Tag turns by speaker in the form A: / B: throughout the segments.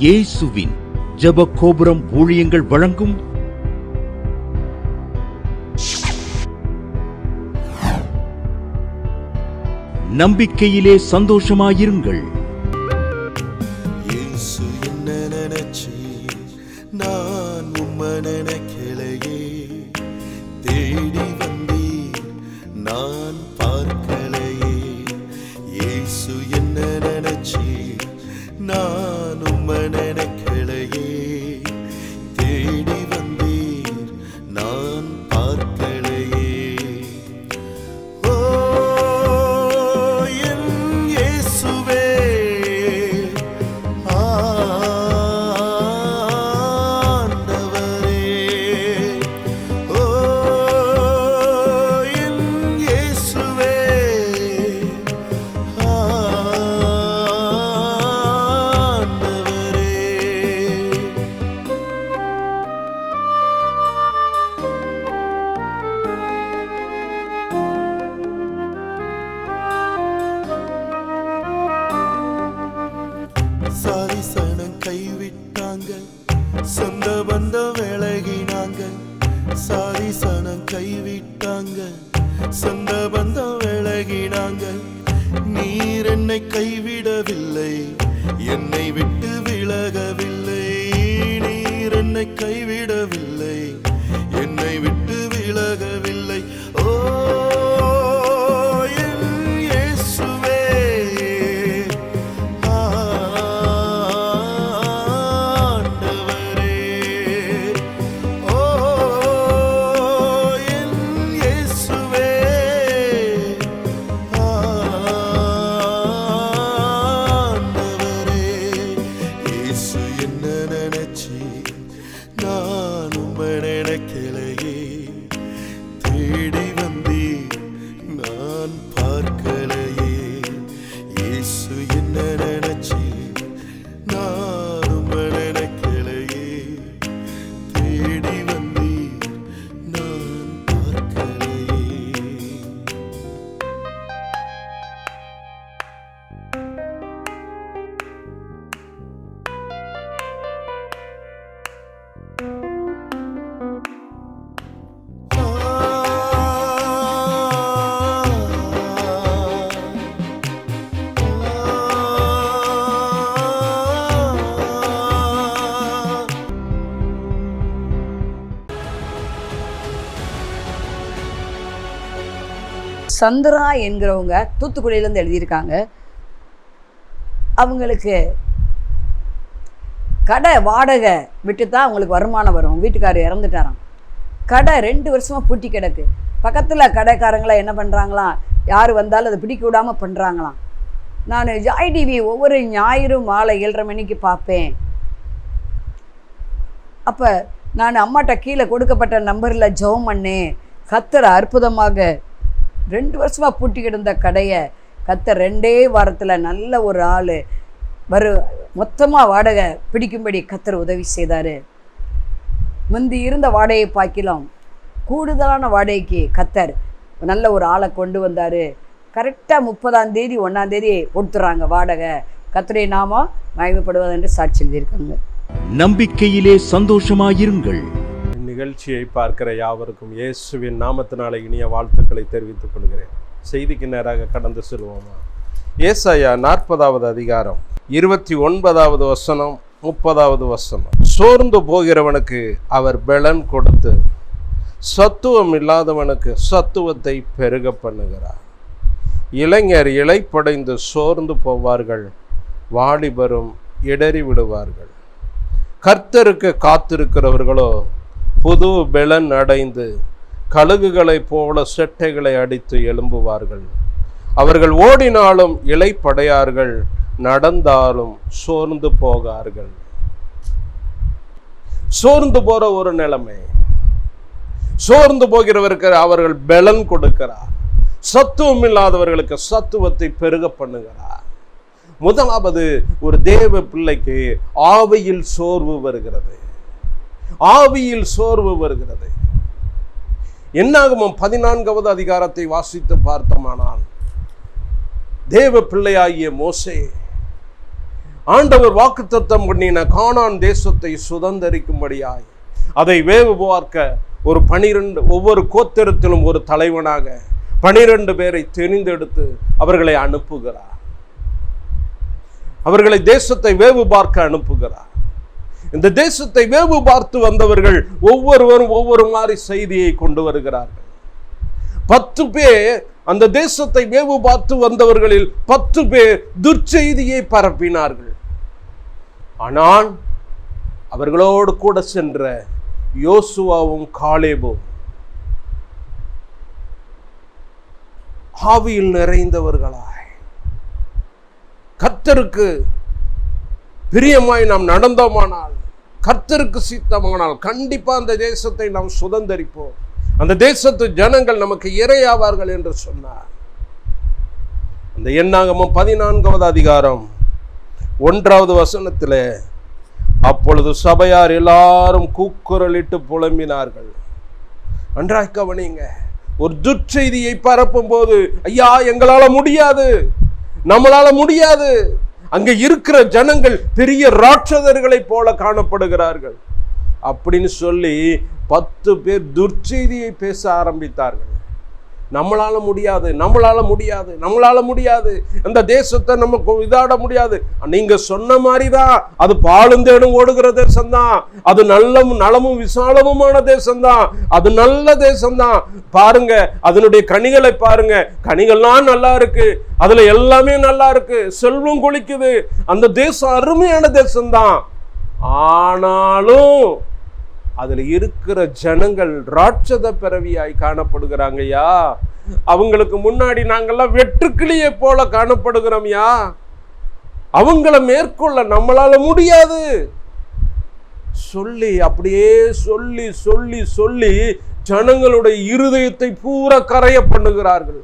A: இயேசுவின் ஜெப கோபுரம் ஊழியங்கள் வழங்கும் நம்பிக்கையிலே சந்தோஷமாயிருங்கள்.
B: இயேசு என்ன நினைச்சி நான் உம்மை நினைக்கலையே, தேடி வந்தீர் நான் பார்க்கலையே. இயேசு என்ன நினைச்சி நான் உம்மை நினைக்கலையே, தேடி வந்தீர் நான் பார்க்கலையே. சாரிசனம் கைவிட்டாங்க, சொந்த பந்தம் விலகினாங்க. சாரிசனம் கைவிட்டாங்க, சொந்த பந்தம் விலகினாங்க. நீர் என்னை கைவிடவில்லை, என்னை விட்டு விலகவில்லை. நீர் என்னை கைவிடவில்லை, என்னை விட்டு விலகவில்லை. ஓ நான் உம்மை நினைக்கலையே, தேடி வந்தீர் நான் பார்க்கலையே. இயேசு என்ன நினைச்சி நான் உம்மை நினைக்கலையே, தேடி வந்தீர் நான் பார்க்கலையே.
C: சந்திரா என்கிறவங்க தூத்துக்குடியிலேருந்து எழுதியிருக்காங்க. அவங்களுக்கு கடை வாடகை விட்டு தான் அவங்களுக்கு வருமானம் வரும். வீட்டுக்காரர் இறந்துட்டாராம். கடை 2 வருஷமாக பூட்டி கிடக்கு. பக்கத்தில் கடைக்காரங்களாம் என்ன பண்ணுறாங்களாம், யார் வந்தாலும் அதை பிடிக்க விடாமல் பண்ணுறாங்களாம். நான் ஜாய் டிவி ஒவ்வொரு ஞாயிறும் மாலை 7:30 மணிக்கு பார்ப்பேன். அப்போ நான் அம்மாட்ட கீழே கொடுக்கப்பட்ட நம்பரில் ஜெபம் பண்ணேன். கர்த்தர் அற்புதமாக 2 வருஷமாக பூட்டி கிடந்த கடையை கர்த்தர் 2 வாரத்தில் நல்ல ஒரு ஆள் மொத்தமாக வாடகை பிடிக்கும்படி கர்த்தர் உதவி செய்தார். முந்தி இருந்த வாடகையை பார்க்கலாம் கூடுதலான வாடகைக்கு கர்த்தர் நல்ல ஒரு ஆளை கொண்டு வந்தார். கரெக்டாக 30ஆம் தேதி 1ஆம் தேதி கொடுத்துட்றாங்க வாடகை. கர்த்தருடைய நாமம் மகிமைப்படுவது என்று சாட்சி எழுதியிருக்காங்க.
A: நம்பிக்கையிலே சந்தோஷமாயிருங்கள்.
D: நிகழ்ச்சியை பார்க்கிற யாவருக்கும் இயேசுவின் நாமத்தினாலே இனிய வாழ்த்துக்களை தெரிவித்துக் கொள்கிறேன். செய்திக்கு நேராக கடந்து செல்வோமா? ஏசாயா 40வது அதிகாரம் 29வது வசனம் 30வது வசனம். சோர்ந்து போகிறவனுக்கு அவர் பெலன் கொடுத்து சத்துவம் இல்லாதவனுக்கு சத்துவத்தை பெருக பண்ணுகிறார். இளைஞர் இளைப்படைந்து சோர்ந்து போவார்கள், வாலிபரும் இடறி விடுவார்கள். கர்த்தருக்கு காத்திருக்கிறவர்களோ புது பெலன் அடைந்து கழுகுகளைப் போல செட்டைகளை அடித்து எழும்புவார்கள். அவர்கள் ஓடினாலும் இளைப்படையார்கள், நடந்தாலும் சோர்ந்து போகார்கள். சோர்ந்து போற ஒரு நிலைமை. சோர்ந்து போகிறவருக்கு அவர்கள் பெலன் கொடுக்கிறார். சத்துவம் இல்லாதவர்களுக்கு சத்துவத்தை பெருக பண்ணுகிறார். முதலாவது, ஒரு தேவ பிள்ளைக்கு ஆவியில் சோர்வு வருகிறது. ஆவியில் சோர்வு வருகிறது. என்னாகமம் 14வது அதிகாரத்தை வாசித்து பார்த்தோமானால், தேவ பிள்ளையாகிய மோசே ஆண்டவர் வாக்குத்தத்தம் பண்ணின கானான் தேசத்தை சுதந்தரிக்கும்படியாய் அதை வேவு பார்க்க ஒரு 12 ஒவ்வொரு கோத்திரத்திலும் ஒரு தலைவனாக 12 பேரை தெரிந்தெடுத்து அவர்களை அனுப்புகிறார். அவர்களை தேசத்தை வேவு பார்க்க அனுப்புகிறார். இந்த தேசத்தை வேவு பார்த்து வந்தவர்கள் ஒவ்வொருவரும் ஒவ்வொரு மாதிரி செய்தியை கொண்டு வருகிறார்கள். 10 பேர் அந்த தேசத்தை வேவு பார்த்து வந்தவர்களில் 10 பேர் துர்ச்செய்தியை பரப்பினார்கள். ஆனால் அவர்களோடு கூட சென்ற யோசுவாவும் காலேபும் ஆவியில் நிறைந்தவர்களாய் கர்த்தருக்கு பிரியமாய் நாம் நடந்தோமானால், கர்த்தருக்கு சித்தமானால் கண்டிப்பா அந்த தேசத்தை நாம் சுதந்தரிப்போம், அந்த தேசத்து ஜனங்கள் நமக்கு இரையாவார்கள் என்று சொன்னார். அந்த என்னாகமம் 14வது அதிகாரம் 1வது வசனத்தில், அப்பொழுது சபையார் எல்லாரும் கூக்குரலிட்டு புலம்பினார்கள். நன்றாய் கவனிங்க, ஒரு துர்ச்செய்தியை பரப்பும் போது, ஐயா எங்களால முடியாது, நம்மளால முடியாது, அங்க இருக்கிற ஜனங்கள் பெரிய ராட்சதர்களை போல காணப்படுகிறார்கள் அப்படின்னு சொல்லி 10 பேர் துர்ச்செய்தியை பேச ஆரம்பித்தார்கள். நம்மளால முடியாது, நம்மளால முடியாது, நம்மளால முடியாது, அந்த தேசத்தை நமக்கு இதாட முடியாது. நீங்க சொன்ன மாதிரிதான் அது பாலும் தேடும் ஓடுகிற தேசம்தான், அது நலமும் விசாலமுமான தேசம்தான், அது நல்ல தேசம்தான். பாருங்க அதனுடைய கனிகளை பாருங்க, கனிகள்லாம் நல்லா இருக்கு, அதுல எல்லாமே நல்லா இருக்கு, செல்வம் கொளிக்குது, அந்த தேசம் அருமையான தேசம்தான். ஆனாலும் அதுல இருக்கிற ஜனங்கள் ராட்சத பிறவியாய் காணப்படுகிறாங்கய்யா. அவங்களுக்கு முன்னாடி நாங்கெல்லாம் வெற்றுக்கிளியை போல காணப்படுகிறோம்யா. அவங்கள மேற்கொள்ள நம்மளால முடியாது சொல்லி, அப்படியே சொல்லி சொல்லி சொல்லி ஜனங்களுடைய இருதயத்தை பூரா கரைய பண்ணுகிறார்கள்.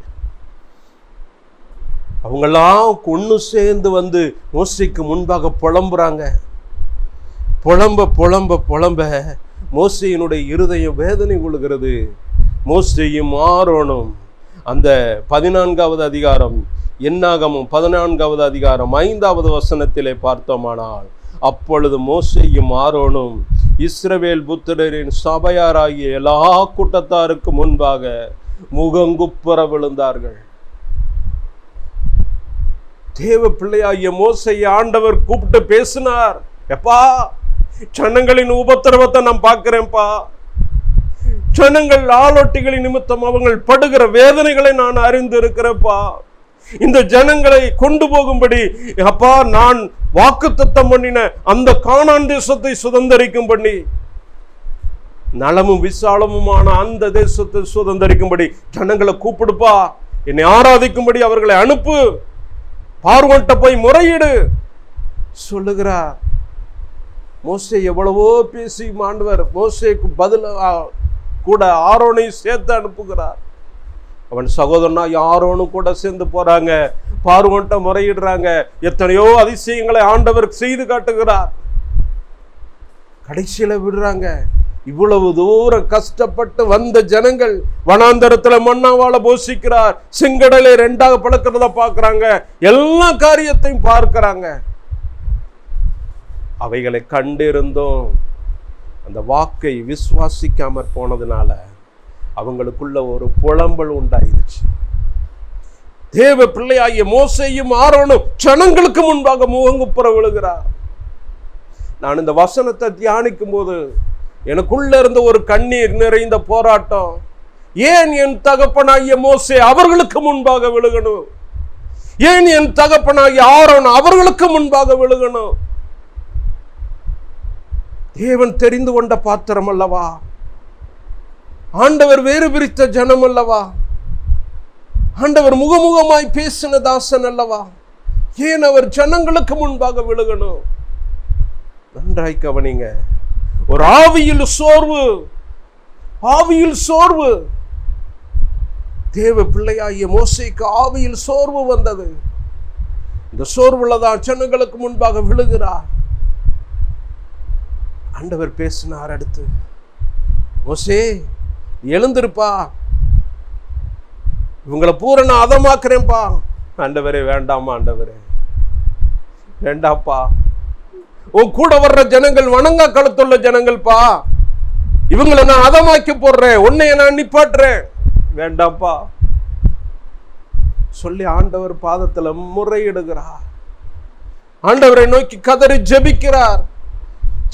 D: அவங்கெல்லாம் ஒண்ணு சேர்ந்து வந்து மோசேக்கு முன்பாக புலம்புறாங்க. புலம்ப புலம்ப புலம்ப மோசேயினுடைய இருதயம் வேதனை கொள்கிறது. மோசேயும் ஆரோனும் அந்த 14வது அதிகாரம் என்னாகமம் 14வது அதிகாரம் 5வது வசனத்திலே பார்த்தோமானால், அப்பொழுது மோசேயும் ஆரோனும் இஸ்ரவேல் புத்திரரின் சபையாராகிய எல்லா கூட்டத்தாருக்கு முன்பாக முகங்குப்புற விழுந்தார்கள். தேவ பிள்ளையாகிய மோசேயை ஆண்டவர் கூப்பிட்டு பேசினார். எப்பா, ஜனங்களின் உபத்திரவத்தை நான் பார்க்கிறேன்ப்பா, ஜனங்கள் ஆலோட்டிகளின் நிமித்தம் அவங்கள் படுகிற வேதனைகளை நான் அறிந்து இருக்கிறப்பா. இந்த ஜனங்களை கொண்டு போகும்படி அப்பா நான் வாக்குத்தத்தம் பண்ணின அந்த கானான் தேசத்தை சுதந்தரிக்கும் பண்ணி, நலமும் விசாலமுமான அந்த தேசத்தை சுதந்தரிக்கும்படி ஜனங்களை கூப்பிடுப்பா, என்னை ஆராதிக்கும்படி அவர்களை அனுப்பு, பார்வோன்ட்ட போய் முறையீடு சொல்லுகிறார். மோசே எவ்வளவோ பேசி ஆண்டவர் மோசேக்கு பதில் கூட ஆரோனை சேர்த்து அனுப்புகிறார். அவன் சகோதரனா ஆரோனும் கூட சேர்ந்து போறாங்க, பார்வோன்ட்ட முறையிடுறாங்க. எத்தனையோ அதிசயங்களை ஆண்டவர் செய்து காட்டுகிறார். கடைசியில விடுறாங்க. இவ்வளவு தூரம் கஷ்டப்பட்டு வந்த ஜனங்கள் வனாந்தரத்துல மன்னாவால போஷிக்கிறார், செங்கடலை 2ஆக பழக்கிறத பார்க்கறாங்க, எல்லா காரியத்தையும் பார்க்கிறாங்க. அவைகளை கண்டிருந்தோம் அந்த வாக்கை விசுவாசிக்காம போனதுனால அவங்களுக்குள்ள ஒரு புலம்பல் உண்டாயிருச்சு. தேவ பிள்ளையாகிய மோசேயும் ஆரோனும் ஜனங்களுக்கு முன்பாக முகங்குப்புற விழுகிறார். நான் இந்த வசனத்தை தியானிக்கும் போது எனக்குள்ள இருந்த ஒரு கண்ணீர் நிறைந்த போராட்டம். ஏன் என் தகப்பனாகிய மோசே அவர்களுக்கு முன்பாக விழுகணும்? ஏன் என் தகப்பனாகிய ஆரோன் அவர்களுக்கு முன்பாக விழுகணும்? தேவன் தெரிந்து கொண்ட பாத்திரம் அல்லவா, ஆண்டவர் வேறு பிரித்த ஜனம் அல்லவா, ஆண்டவர் முகமுகமாய் பேசின தாசன் அல்லவா, ஏன் அவர் ஜனங்களுக்கு முன்பாக விழுகணும்? நன்றாய் கவனிங்க. ஒரு ஆவியில் சோர்வு, ஆவியில் சோர்வு. தேவ பிள்ளையாகிய மோசேக்கு ஆவியில் சோர்வு வந்தது. இந்த சோர்வுலதான் ஜனங்களுக்கு முன்பாக விழுகிறார். ஆண்டவர் பேசினார். அடுத்து, மோசே எழுந்திருப்பா, இவங்களை பூரண அதமாக்குறேன்ப்பா. ஆண்டவரே வேண்டாமா, ஆண்டவரே வேண்டாப்பா. உன் கூட வர்ற ஜனங்கள் வணங்கா கழுத்துள்ள ஜனங்கள்பா, இவங்களை நான் அதமாக்கி போடுறேன், உன்னைய நான் நிப்பாட்டுறேன், வேண்டாப்பா சொல்லி ஆண்டவர் பாதத்துல முறையிடுகிறார். ஆண்டவரை நோக்கி கதறி ஜெபிக்கிறார்.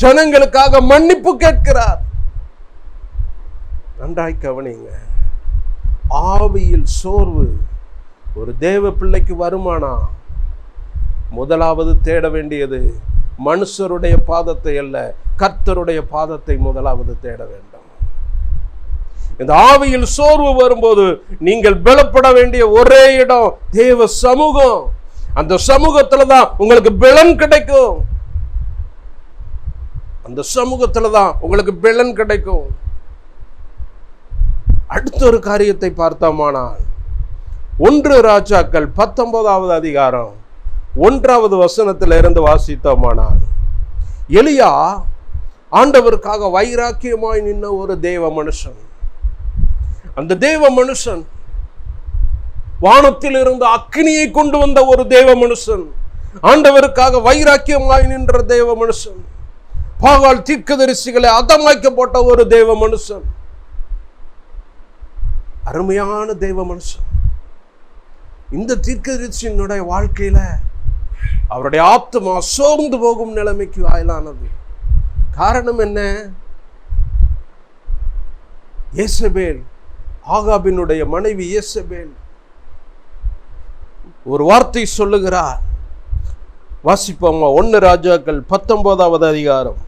D: ஜனங்களுக்காக மன்னிப்பு கேட்கிறார். நன்றாய் கவனிங்க. ஆவியில் சோர்வு ஒரு தேவ பிள்ளைக்கு வருமானா, முதலாவது தேட வேண்டியது மனுஷருடைய பாதத்தை அல்ல, கர்த்தருடைய பாதத்தை முதலாவது தேட வேண்டும். இந்த ஆவியில் சோர்வு வரும்போது நீங்கள் பலப்பட வேண்டிய ஒரே இடம் தேவ சமூகம். அந்த சமூகத்துல தான் உங்களுக்கு பலன் கிடைக்கும். அந்த சமூகத்துல தான் உங்களுக்கு பலன் கிடைக்கும். அடுத்த ஒரு காரியத்தை பார்த்தோமானால் 1 ராஜாக்கள் 19வது அதிகாரம் 1வது வசனத்திலிருந்து வாசித்தோமானால், எலியா ஆண்டவருக்காக வைராக்கியமாய் நின்ன ஒரு தேவ மனுஷன். அந்த தேவ மனுஷன் வானத்தில் இருந்து அக்கினியை கொண்டு வந்த ஒரு தேவ மனுஷன், ஆண்டவருக்காக வைராக்கியமாய் நின்ற தேவ மனுஷன், பாகால் தீர்க்கதரிசிகளை அதமாக்கப்பட்ட ஒரு தேவ மனுஷன், அருமையான தேவ மனுஷன். இந்த தீர்க்கதரிசியினுடைய வாழ்க்கையில அவருடைய ஆத்துமா சோர்ந்து போகும் நிலைமைக்கு ஆயலானது. காரணம் என்ன? யேசபேல், ஆகாபினுடைய மனைவி யேசபேல் ஒரு வார்த்தை சொல்லுகிறார். வாசிப்போமா? 1 ராஜாக்கள் 19வது அதிகாரம்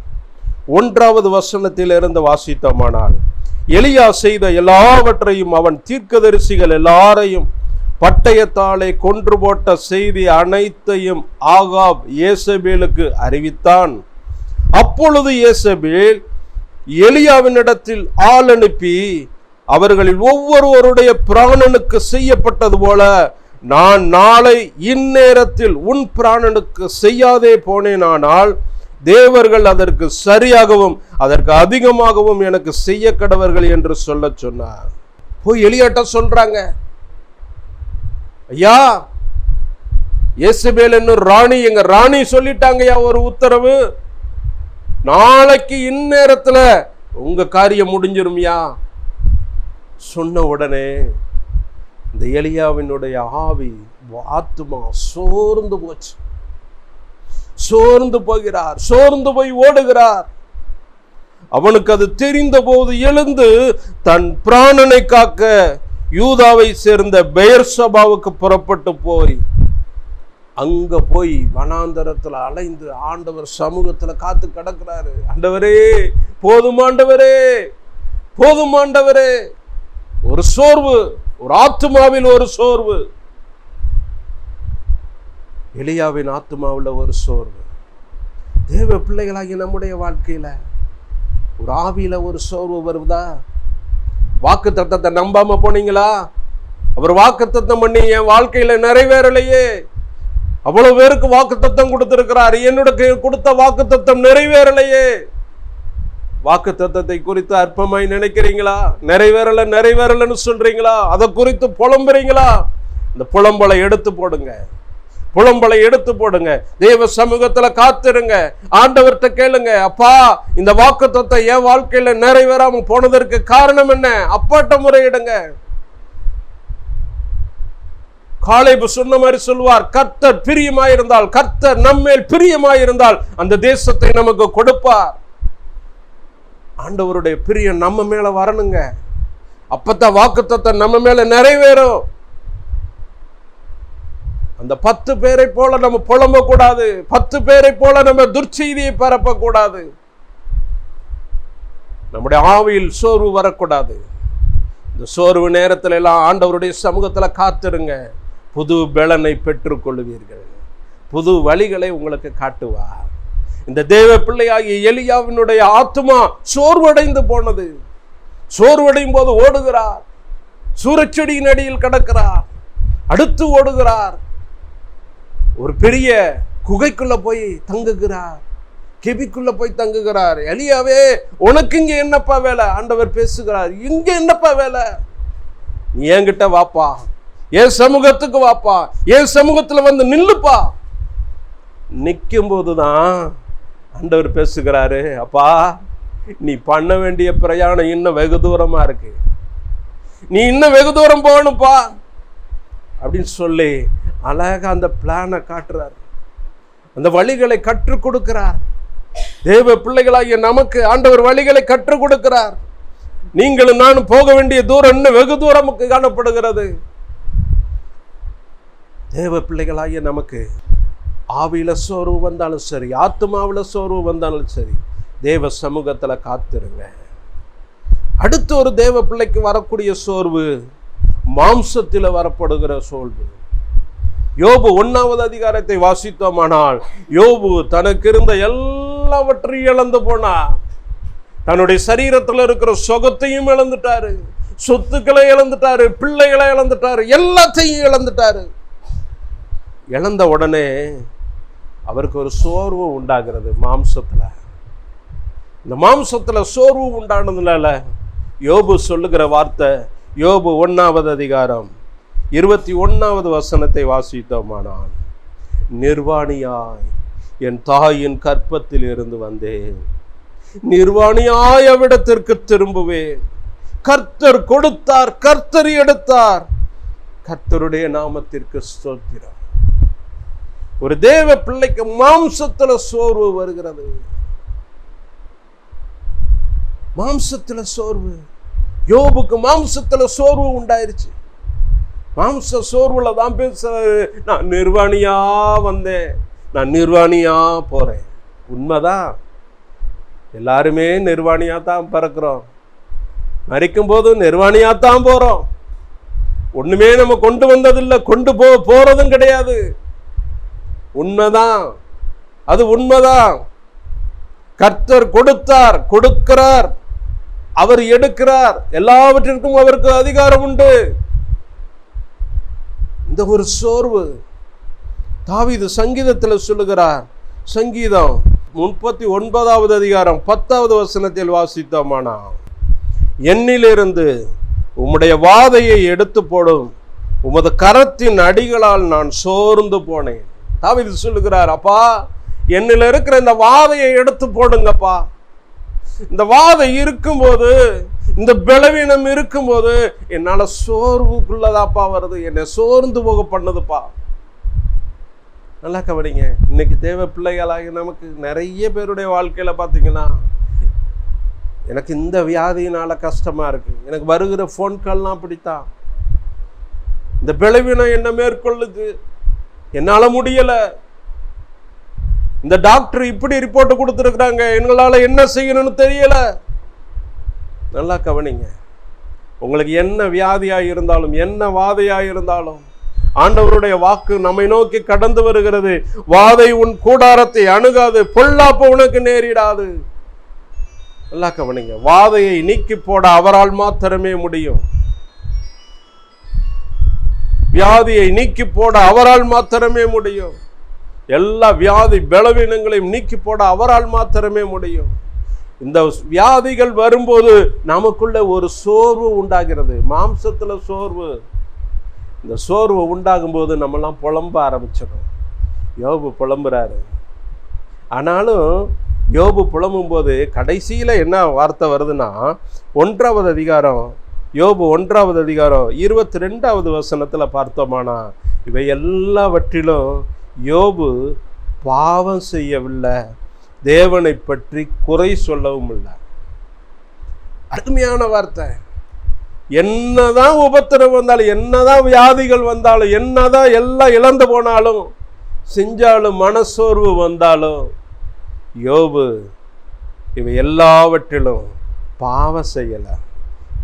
D: 1வது வசனத்திலிருந்து வாசித்தோமானால், எலியா செய்த எல்லாவற்றையும் அவன் தீர்க்கதரிசிகள் எல்லாரையும் பட்டயத்தாலே கொன்று போட்ட செய்தி அனைத்தையும் ஆகாப் யேசபேலுக்கு அறிவித்தான். அப்பொழுது யேசபேல் எலியாவினிடத்தில் ஆள் அனுப்பி, அவர்களில் ஒவ்வொருவருடைய பிராணனுக்கு செய்யப்பட்டது போல நான் நாளை இந்நேரத்தில் உன் பிராணனுக்கு செய்யாதே போனேனானால் தேவர்கள் அதற்கு சரியாகவும் அதற்கு அதிகமாகவும் எனக்கு செய்ய கடவர்கள் என்று சொல்ல சொன்னார். போய் எலியாட்ட சொல்றாங்க, ஐயா யேசபேல் என்னும் ராணி, எங்க ராணி சொல்லிட்டாங்கய்யா ஒரு உத்தரவு, நாளைக்கு இந்நேரத்துல உங்க காரியம் முடிஞ்சிரும்யா. சொன்ன உடனே இந்த எலியாவினுடைய ஆவி, ஆத்துமா சோர்ந்து போச்சு. சோர்ந்து போகிறார், சோர்ந்து போய் ஓடுகிறார். அவனுக்கு அது தெரிந்த போது எழுந்து தன் பிராணனை காக்க யூதாவை சேர்ந்த பெயர்சபாவுக்கு புறப்பட்டு போய் அங்க போய் வனாந்தரத்துல அலைந்து ஆண்டவர் சமூகத்துல காத்து கிடக்கிறாரு. ஆண்டவரே போதும், ஆண்டவரே போதும், ஆண்டவரே. ஒரு சோர்வு, ஒரு ஆத்துமாவில் ஒரு சோர்வு, எலியாவின் ஆத்துமாவில் ஒரு சோர்வு. தேவ பிள்ளைகளாகி நம்முடைய வாழ்க்கையில ஒரு ஆவியில ஒரு சோர்வு வருவதா? வாக்கு தத்தத்தை நம்பாம போனீங்களா? அவர் வாக்கு தத்தம் பண்ணி என் வாழ்க்கையில நிறைவேறலையே. அவ்வளவு பேருக்கு வாக்கு தத்தம் கொடுத்திருக்கிறார், என்னுடைய கொடுத்த வாக்கு தத்தம் நிறைவேறலையே. வாக்கு தத்தத்தை குறித்து அற்பமாய் நினைக்கிறீங்களா? நிறைவேறல நிறைவேறலன்னு சொல்றீங்களா? அதை குறித்து புலம்புறீங்களா? இந்த புலம்பலை எடுத்து போடுங்க, புலம்பலை எடுத்து போடுங்க. தேவ சமூகத்துல காத்திருங்க, ஆண்டவர்கிட்ட கேளுங்க, அப்பா இந்த வாக்கு தத்தம் என் வாழ்க்கையில நிறைவேறாம போனதற்கு காரணம் என்ன? அப்பாட்ட முறையிடுங்க. காலேபு சொன்ன மாதிரி சொல்வார், கர்த்தர் பிரியமாயிருந்தால், கர்த்தர் நம்மேல் பிரியமாயிருந்தால் அந்த தேசத்தை நமக்கு கொடுப்பார். ஆண்டவருடைய பிரியம் நம்ம மேல வரணுங்க, அப்பதான் வாக்குத்தத்தம் நம்ம மேல நிறைவேறும். அந்த 10 பேரை போல நம்ம புலம்ப கூடாது, 10 பேரை போல நம்ம துர்ச்செய்தியை பரப்ப கூடாது, நம்முடைய ஆவியில் சோர்வு வரக்கூடாது. இந்த சோர்வு நேரத்துல எல்லாம் ஆண்டவருடைய சமூகத்துல காத்திருங்க, புது பலனை பெற்றுக் கொள்வீர்கள், புது வழிகளை உங்களுக்கு காட்டுவார். இந்த தேவ பிள்ளையாகிய எலியாவினுடைய ஆத்துமா சோர்வடைந்து போனது. சோர்வடையும் போது ஓடுகிறார், சூரச்செடியின் அடியில் கிடக்கிறார், அடுத்து ஓடுகிறார், ஒரு பெரிய குகைக்குள்ள போய் தங்குகிறார், கெபிக்குள்ள போய் தங்குகிறார். எலியாவே உனக்கு இங்க என்னப்பா வேலை? ஆண்டவர் பேசுகிறார், இங்க என்னப்பா வேலை? நீ என்கிட்ட வாப்பா, என் சமூகத்துக்கு வாப்பா, என் சமூகத்துல வந்து நில்லுப்பா. நிற்கும் போதுதான் ஆண்டவர் பேசுகிறாரு, அப்பா நீ பண்ண வேண்டிய பிரயாணம் இன்னும் வெகு தூரமா இருக்கு, நீ இன்னும் வெகு தூரம் போகணும்ப்பா அப்படின்னு சொல்லி அழகா அந்த பிளானை காட்டுறார், அந்த வழிகளை கற்றுக் கொடுக்கிறார். தேவ பிள்ளைகளாகிய நமக்கு ஆண்டவர் வழிகளை கற்றுக் கொடுக்கிறார். நீங்களும் நானும் போக வேண்டிய தூரம் இன்னும் வெகு தூரம் காணப்படுகிறது. தேவ பிள்ளைகளாகிய நமக்கு ஆவியில சோர்வு வந்தாலும் சரி, ஆத்மாவில சோர்வு வந்தாலும் சரி, தேவ சமூகத்துல காத்திருங்க. அடுத்து ஒரு தேவ பிள்ளைக்கு வரக்கூடிய சோர்வு மாம்சத்தில் வரப்படுகிற சோர்வு. யோபு 1வது அதிகாரத்தை வாசித்தோமானால், யோபு தனக்கு இருந்த எல்லாவற்றையும் இழந்து போனார். தன்னுடைய சரீரத்தில் இருக்கிற சுகத்தையும் இழந்துட்டாரு, சொத்துக்களை இழந்துட்டாரு, பிள்ளைகளை இழந்துட்டாரு, எல்லாத்தையும் இழந்துட்டாரு. இழந்த உடனே அவருக்கு ஒரு சோர்வு உண்டாகிறது மாம்சத்துல. இந்த மாம்சத்துல சோர்வு உண்டானதுனால யோபு சொல்லுகிற வார்த்தை, யோபு 1வது அதிகாரம் 21வது வசனத்தை வாசித்தோமானால், நிர்வாணியாய் என் தாயின் கற்பத்தில் இருந்து வந்தேன், நிர்வாணியாய் அவ்விடத்திற்கு திரும்புவேன். கர்த்தர் கொடுத்தார், கர்த்தர் எடுத்தார், கர்த்தருடைய நாமத்திற்கு ஸ்தோத்திரம். ஒரு தேவ பிள்ளைக்கு மாம்சத்துல சோர்வு வருகிறது. மாம்சத்துல சோர்வு. யோபுக்கு மாம்சத்துல சோர்வு உண்டாயிருச்சு. மாம்ச சோர்வுல தான் பேசுறாரு, நான் நிர்வாணியா வந்தேன், நான் நிர்வாணியா போறேன். உண்மைதான், எல்லாருமே நிர்வாணியா தான் பிறக்கிறோம், மரிக்கும் போது நிர்வாணியா தான் போறோம். ஒண்ணுமே நம்ம கொண்டு வந்ததில்லை, கொண்டு போறதும் கிடையாது. உண்மைதான், அது உண்மைதான். கர்த்தர் கொடுத்தார், கொடுக்கிறார், அவர் எடுக்கிறார், எல்லாவற்றிற்கும் அவருக்கு அதிகாரம் உண்டு. இந்த ஒரு சோர்வு தாவீது சங்கீதத்தில் சொல்லுகிறார். சங்கீதம் 39வது அதிகாரம் 10வது வசனத்தில் வாசித்தோமானா, என்னிலிருந்து உம்முடைய வாதையை எடுத்து போடும், உமது கரத்தின் அடிகளால் நான் சோர்ந்து போனேன். தாவீது சொல்லுகிறார், அப்பா என்னில் இருக்கிற இந்த வாதையை எடுத்து போடுங்கப்பா. இந்த வாதை இருக்கும்போது, இந்த பலவீனம் இருக்கும்போது என்னால சோர்வுக்குள்ளதாப்பா வருது, என்னை சோர்ந்து போக பண்ணுதுப்பா. நல்லா கவனிங்க. இன்னைக்கு தேவ பிள்ளைகளாகி நமக்கு நிறைய பேருடைய வாழ்க்கையில பார்த்தீங்கன்னா, எனக்கு இந்த வியாதியினால கஷ்டமா இருக்கு, எனக்கு வருகிற ஃபோன் கால்லாம் பிடித்தான், இந்த பலவீனம் என்ன மேற்கொள்ளுது, என்னால முடியல, இந்த டாக்டர் இப்படி ரிப்போர்ட் கொடுத்துருக்குறாங்க, எங்களால என்ன செய்யணும்னு தெரியல. நல்லா கவனிங்க. உங்களுக்கு என்ன வியாதியாக இருந்தாலும், என்ன வாதையாக இருந்தாலும், ஆண்டவருடைய வாக்கு நம்மை நோக்கி கடந்து வருகிறது. வாதை உன் கூடாரத்தை அணுகாது, பொல்லாப்பு உனக்கு நேரிடாது. நல்லா கவனிங்க. வாதையை நீக்கி போட அவரால் மாத்திரமே முடியும். வியாதியை நீக்கி போட அவரால் மாத்திரமே முடியும். எல்லா வியாதி பலவீனங்களையும் நீக்கி போட அவரால் மாத்திரமே முடியும். இந்த வியாதிகள் வரும்போது நமக்குள்ள ஒரு சோர்வு உண்டாகிறது, மாம்சத்துல சோர்வு. இந்த சோர்வு உண்டாகும் போது நம்மெல்லாம் புலம்ப ஆரம்பிச்சிடும். யோபு புலம்புறாரு. ஆனாலும் யோபு புலம்பும் போது கடைசியில என்ன வார்த்தை வருதுன்னா, 1வது அதிகாரம், யோபு 1வது அதிகாரம் 22வது வசனத்துல பார்த்தோமானா, இவை எல்லாவற்றிலும் யோபு பாவம் செய்யவில்லை, தேவனை பற்றி குறை சொல்லவும் இல்லை. அருமையான வார்த்தை. என்னதான் உபத்திரம் வந்தாலும், என்னதான் வியாதிகள் வந்தாலும், என்னதான் எல்லாம் இழந்து போனாலும், செஞ்சாலும், மனசோர்வு வந்தாலும், யோபு இவை எல்லாவற்றிலும் பாவம் செய்யலை,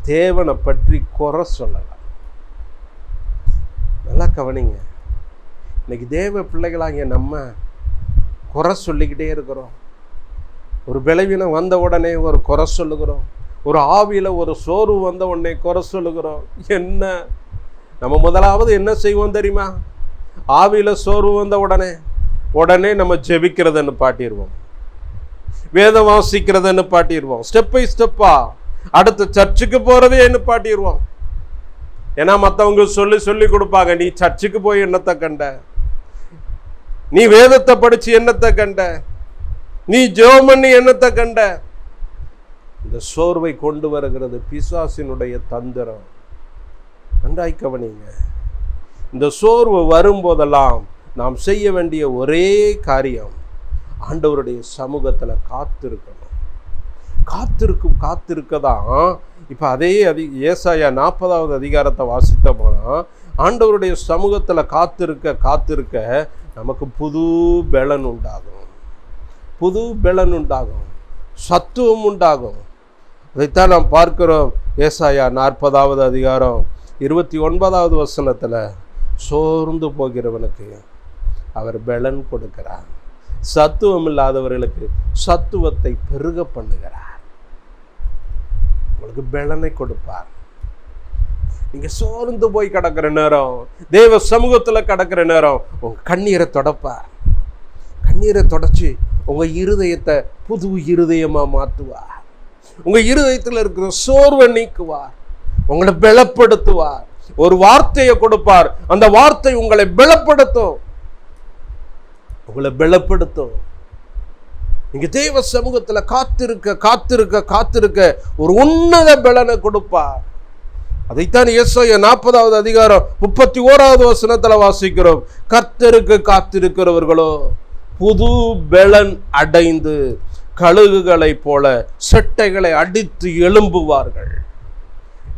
D: தேவனை பற்றி குறை சொல்லலை. நல்லா கவனிங்க. இன்னைக்கு தேவ பிள்ளைகளாகிய நம்ம குறை சொல்லிக்கிட்டே இருக்கிறோம். ஒரு பலவீனம் வந்த உடனே ஒரு குறை சொல்லுகிறோம், ஒரு ஆவியில் ஒரு சோர்வு வந்த உடனே குறை சொல்லுகிறோம். என்ன நம்ம முதலாவது என்ன செய்வோம் தெரியுமா? ஆவியில் சோர்வு வந்த உடனே நம்ம ஜெபிக்கிறத நிப்பாட்டிடுவோம், வேதம் வாசிக்கிறத நிப்பாட்டிடுவோம், ஸ்டெப் பை ஸ்டெப்பா அடுத்த சர்ச்சுக்கு போறதே நிப்பாட்டிடுவோம். ஏன்னா மற்றவங்க சொல்லி கொடுப்பாங்க, நீ சர்ச்சுக்கு போய் என்னத்தை கண்ட, நீ வேதத்தை படிச்சு என்னத்தை கண்ட? நீ ஜெபம் பண்ணி என்னத்தை கண்ட? இந்த சோர்வை கொண்டு வருகிறது பிசாசினுடைய தந்திரம். நன்றாய் கவனிங்க. இந்த சோர்வு வரும்போதெல்லாம் நாம் செய்ய வேண்டிய ஒரே காரியம் ஆண்டவருடைய சமூகத்தில் காத்திருக்கணும். காத்திருக்கதான். இப்போ அதே ஏசாயா 40வது அதிகாரத்தை வாசித்த போனால் ஆண்டவருடைய சமூகத்தில் காத்திருக்க நமக்கு புது பலன் உண்டாகும், சத்துவம் உண்டாகும். அதைத்தான் நாம் பார்க்கிறோம். ஏசாயா 40வது அதிகாரம் 29வது வசனத்தில் சோர்ந்து போகிறவனுக்கு அவர் பலன் கொடுக்கிறார், சத்துவம் இல்லாதவர்களுக்கு சத்துவத்தை பெருக பண்ணுகிறார். உங்களுக்கு பலனை கொடுப்பார். நீங்க சோர்ந்து போய் கிடக்கிற நேரம், தேவ சமூகத்துல கிடக்கிற நேரம், உங்க கண்ணீரை தொடப்பார். கண்ணீரை தொடச்சி உங்க இருதயத்தை புது இருதயமா மாற்றுவார். உங்க இருதயத்தில் இருக்கிற சோர்வை நீக்குவார், உங்களை பலப்படுத்துவார். ஒரு வார்த்தையை கொடுப்பார், அந்த வார்த்தை உங்களை பலப்படுத்தும். நீங்க தேவ சமூகத்துல காத்திருக்க ஒரு உன்னத பலனை கொடுப்பார். அதைத்தான் ஏசாயா 40வது அதிகாரம் 31வது வசனத்துல வாசிக்கிறோம். கர்த்தருக்கு காத்திருக்கிறவர்களோ புது பலன் அடைந்து கழுகுகளை போல செட்டைகளை அடித்து எழும்புவார்கள்.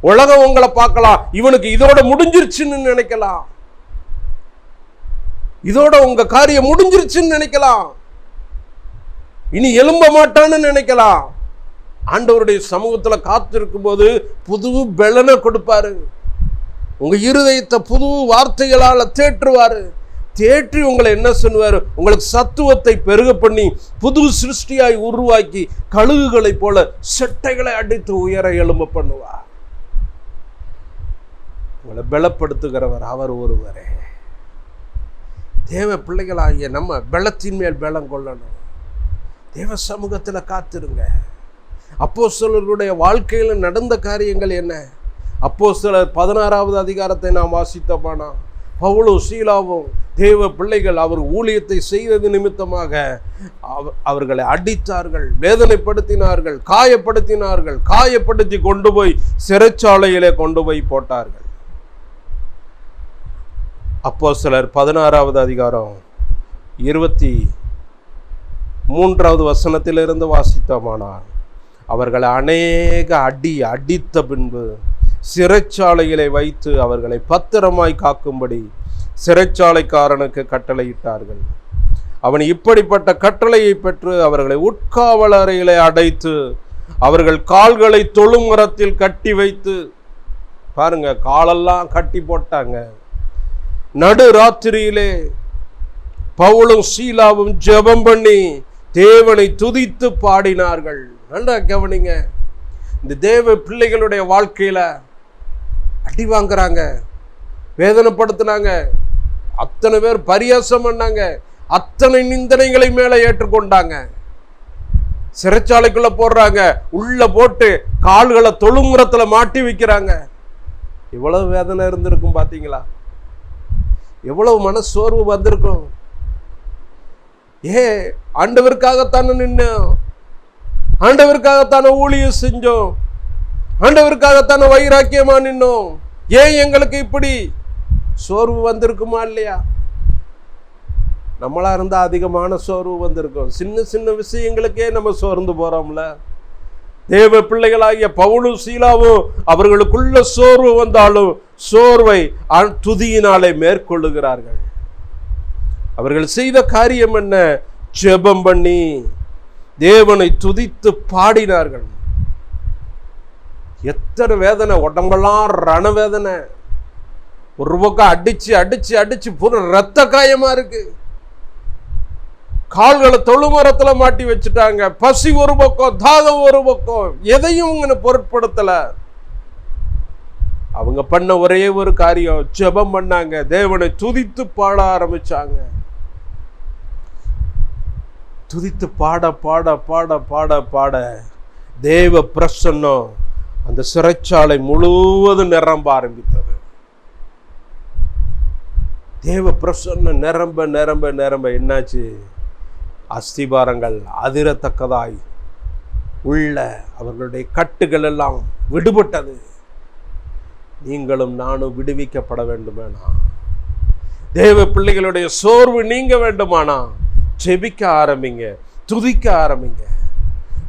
D: உலகம் உங்களை பார்க்கலாம், இவனுக்கு இதோட முடிஞ்சிருச்சுன்னு நினைக்கலாம், இதோட உங்க காரியம் முடிஞ்சிருச்சுன்னு நினைக்கலாம், இனி எழும்ப மாட்டான்னு நினைக்கலாம். ஆண்டவருடைய சமூகத்துல காத்திருக்கும் போது புது பலனை கொடுப்பாரு. உங்க இருதயத்தை புது வார்த்தைகளால தேற்றி உங்களை என்ன சொல்லுவாரு? உங்களுக்கு சத்துவத்தை பெருக பண்ணி புது சிருஷ்டியாய் உருவாக்கி கழுகுகளை போல செட்டைகளை அடித்து உயர எழும்ப பண்ணுவார். உங்களை பலப்படுத்துகிறவர் அவர் ஒருவரே. தேவ பிள்ளைகளாகிய நம்ம பலத்தின் மேல் பலம் கொள்ளணும். தேவ சமூகத்தில் காத்திருங்க. அப்போஸ்தலர்களுடைய வாழ்க்கையில் நடந்த காரியங்கள் என்ன? அப்போஸ்தலர் 16வது அதிகாரத்தை நாம் வாசித்தோமானா, பவுலும் சீலாவும் தேவ பிள்ளைகள் அவர் ஊழியத்தை செய்தது நிமித்தமாக அவர்களை அடித்தார்கள், வேதனைப்படுத்தினார்கள், காயப்படுத்தி கொண்டு போய் சிறைச்சாலையிலே கொண்டு போய் போட்டார்கள். அப்போஸ்தலர் 16வது அதிகாரம் 23வது வசனத்திலிருந்து வாசித்தோமானால், அவர்களை அநேக அடித்த பின்பு சிறைச்சாலைகளை வைத்து அவர்களை பத்திரமாய் காக்கும்படி சிறைச்சாலைக்காரனுக்கு கட்டளையிட்டார்கள். அவன் இப்படிப்பட்ட கட்டளையை பெற்று அவர்களை உட்காவல் அறையிலே அடைத்து அவர்கள் கால்களை தொழுமரத்தில் கட்டி வைத்து, பாருங்க, காலெல்லாம் கட்டி போட்டாங்க. நடு ராத்திரியிலே பவுலும் சீலாவும் ஜெபம் பண்ணி தேவனை துதித்து பாடினார்கள். நல்லா கவனிங்க. இந்த தேவ பிள்ளைகளுடைய வாழ்க்கையில அடி வாங்குறாங்க, வேதனைப்படுத்தினாங்க, அத்தனை பேர் பரியாசம் பண்ணாங்க, அத்தனை நிந்தனைகளை மேல ஏற்றுக்கொண்டாங்க. சிறைச்சாலைக்குள்ள போடுறாங்க, உள்ள போட்டு கால்களை தொழுமுறத்துல மாட்டி வைக்கிறாங்க. எவ்வளவு வேதனை இருந்திருக்கும் பாத்தீங்களா? எவ்வளவு மன சோர்வு வந்திருக்கும். ஆண்டவருக்காகத்தானே நின்னோம், ஆண்டவருக்காகத்தானே ஊழியம் செஞ்சோம், ஆண்டவருக்காகத்தானே வைராக்கியமா நின்னோம். ஏன் எங்களுக்கு இப்படி சோர்வு வந்திருக்குமா இல்லையா? நம்மளா இருந்தா அதிகமான சோர்வு வந்திருக்கும். சின்ன விஷயங்களுக்கே நம்ம சோர்ந்து போறோம்ல. தேவ பிள்ளைகளாகிய பவுலும் சீலாவும் அவர்களுக்குள்ள சோர்வு வந்தாலும் சோர்வை துதியினாலே மேற்கொள்ளுகிறார்கள். அவர்கள் செய்த காரியம் என்ன? ஜெபம் பண்ணி தேவனை துதித்து பாடினார்கள். எத்தனை வேதனை, உடம்பெல்லாம் ரணவேதனை, ஒரு பக்கம் அடிச்சு பூரா ரத்த காயமா இருக்கு. கால்களை தொழுமரத்துல மாட்டி வச்சுட்டாங்க. பசி ஒரு பக்கம், தாகம் ஒரு பக்கம், எதையும் பொருட்படுத்தல. அவங்க பண்ண ஒரே ஒரு காரியம், ஜெபம் பண்ணாங்க, தேவனை துதித்து பாட ஆரம்பிச்சாங்க. துதித்து பாட பாட பாட பாட பாட தேவ பிரசன்னம் அந்த சிறைச்சாலை முழுவதும் நிரம்ப ஆரம்பித்தது. தேவ பிரசன்னம் நிரம்ப நிரம்ப நிரம்ப என்னாச்சு? அஸ்திபாரங்கள் அதிரத்தக்கதாய் உள்ள அவர்களுடைய கட்டுகள் எல்லாம் விடுபட்டது. நீங்களும் நானும் விடுவிக்கப்பட வேண்டுமானா, தேவ பிள்ளைகளுடைய சோர்வு நீங்க வேண்டுமானா, ஜெபிக்க ஆரம்பிங்க, துதிக்க ஆரம்பிங்க.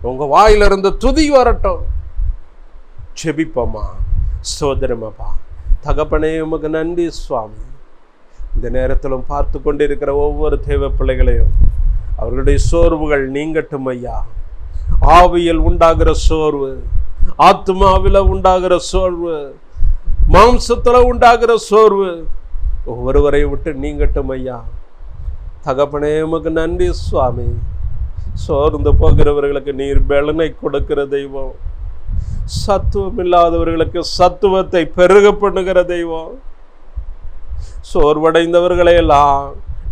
D: உங்க வாயிலிருந்து துதி வரட்டும். ஜெபிப்போமா. ஸ்தோத்திரமாப்பா. தகப்பனே, உமக்கு நன்றி சுவாமி. இந்த நேரத்திலும் பார்த்து கொண்டிருக்கிற ஒவ்வொரு தேவ பிள்ளைகளையும் அவர்களுடைய சோர்வுகள் நீங்கட்டும் ஐயா. ஆவியில் உண்டாகிற சோர்வு, ஆத்மாவில் உண்டாகிற சோர்வு, மாம்சத்தில் உண்டாகிற சோர்வு ஒவ்வொருவரை விட்டு நீங்கட்டும் ஐயா. தகப்பனே, உமக்கு நன்றி சுவாமி. சோர்ந்து போகிறவர்களுக்கு நீர் பலனை கொடுக்கிற தெய்வம். சத்துவம் இல்லாதவர்களுக்கு சத்துவத்தை பெருக பண்ணுகிற தெய்வம். சோர்வடைந்தவர்களை எல்லாம்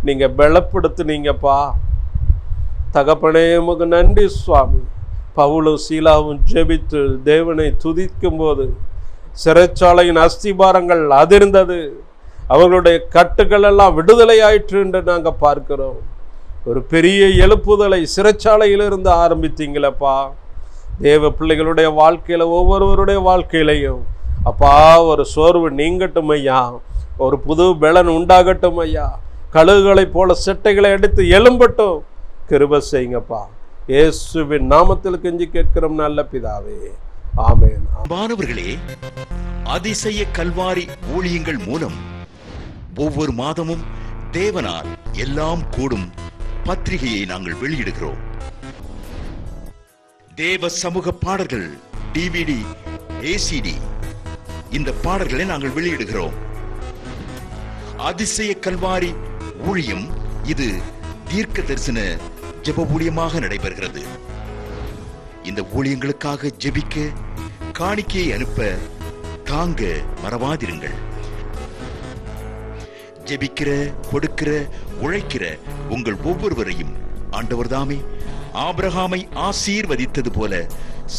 D: நீங்க பலப்படுத்துனீங்கப்பா. தகப்பனே, உமக்கு நன்றி சுவாமி. பவுலும் சீலாவும் ஜெபித்து தேவனை துதிக்கும் போது சிறைச்சாலையின் அஸ்திபாரங்கள் அதிர்ந்தது. அவர்களுடைய கட்டுகள் எல்லாம் விடுதலை ஆயிற்று என்று நாங்கள் பார்க்கிறோம். ஒரு பெரிய எழுப்புதலை சிறைச்சாலையிலிருந்து ஆரம்பித்தீங்களப்பா. தேவ பிள்ளைகளுடைய வாழ்க்கையில, ஒவ்வொருவருடைய வாழ்க்கையிலையும் அப்பா ஒரு சோர்வு நீங்கட்டும் ஐயா. ஒரு புது பலன் உண்டாகட்டும் ஐயா. கழுகுகளைப் போல செட்டைகளை எடுத்து எழும்பட்டும். கிருபை செய்யுங்கப்பா. இயேசுவின் நாமத்தில் கெஞ்சி கேட்கிறோம் நல்ல பிதாவே, ஆமென்.
E: மாணவர்களே, அதிசய கல்வாரி ஊழியங்கள் மூலம் ஒவ்வொரு மாதமும் தேவனால் எல்லாம் கூடும் பத்திரிகையை நாங்கள் வெளியிடுகிறோம். தேவ சமூக பாடல்கள் டிவிடி, ஏசிடி, இந்த பாடல்களை நாங்கள் வெளியிடுகிறோம். அதிசய கல்வாரி ஊழியம் இது தீர்க்க தரிசன ஜெப ஊழியமாக நடைபெறுகிறது. இந்த ஊழியங்களுக்காக ஜெபிக்க, காணிக்கையை அனுப்ப தாங்க மறவாதிருங்கள். ஜெபிக்கிற, கொடுக்கிற, உழைக்கிற உங்கள் ஒவ்வொருவரையும் ஆண்டவர் தாமே ஆபிரகாமை ஆசீர்வதித்தது போல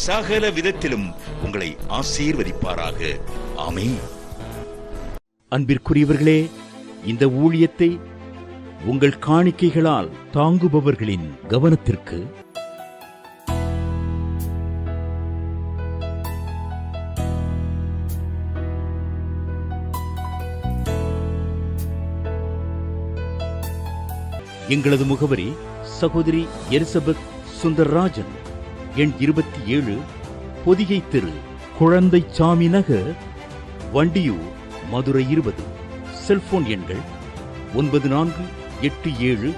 E: சகல விதத்திலும் உங்களை ஆசீர்வதிப்பாராக. ஆமென்.
A: அன்பிற்குரியவர்களே, இந்த ஊழியத்தை உங்கள் காணிக்கைகளால் தாங்குபவர்களின் கவனத்திற்கு எங்களது முகவரி சகோதரி எலிசபெத் சுந்தர்ராஜன், எண் 27, பொதிகை தெரு, குழந்தை சாமி நகர், வண்டியூர், மதுரை 20. செல்போன் எண்கள் 9487177765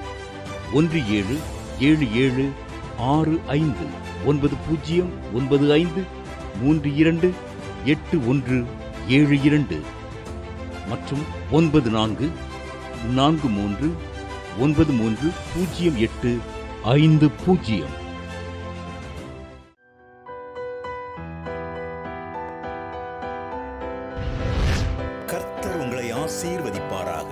A: 9095328172 மற்றும் 9443930850.
E: கர்த்தர் உங்களை ஆசீர்வதிப்பாராக.